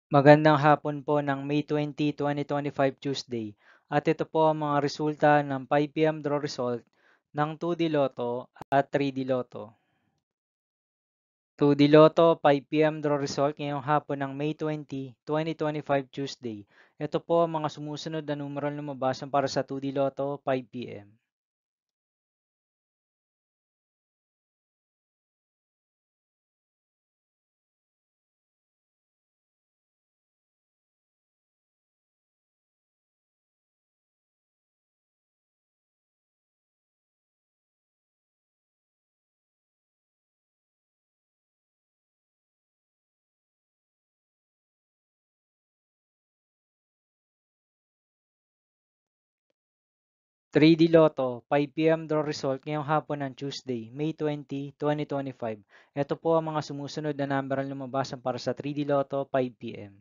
Magandang hapon po ng May 20, 2025 Tuesday. At ito po ang mga resulta ng 5 PM draw result ng 2D Lotto at 3D Lotto. 2D Lotto 5 PM draw result ngayong hapon ng May 20, 2025 Tuesday. Ito po ang mga sumusunod na numeral lumabas para sa 2D Lotto 5 PM. 3D Lotto 5 PM draw result ngayong hapon ng Tuesday, May 20, 2025. Ito po ang mga sumusunod na numeral lumabas para sa 3D Lotto 5 PM.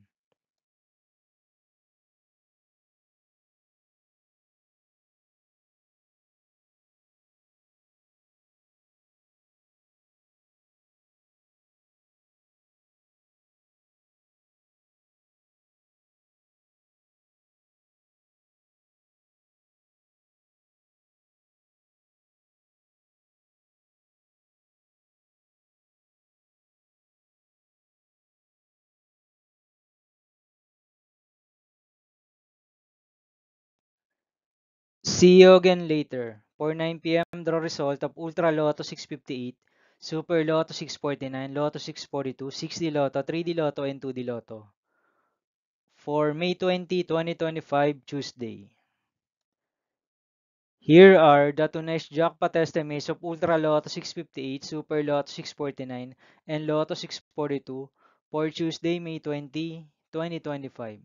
'See you again later' for 9 PM draw result of Ultra Lotto 658, Super Lotto 649, Lotto 642, 6D Lotto, 3D Lotto, and 2D Lotto for May 20, 2025 Tuesday. Here are the tonight's jackpot estimates of Ultra Lotto 658, Super Lotto 649, and Lotto 642 for Tuesday, May 20, 2025.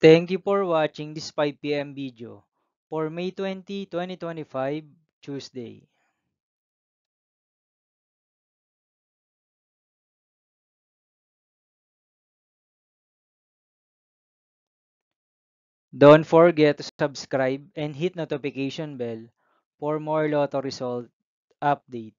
Thank you for watching this 5 PM video for May 20, 2025 Tuesday. Don't forget to subscribe and hit notification bell for more Lotto result update.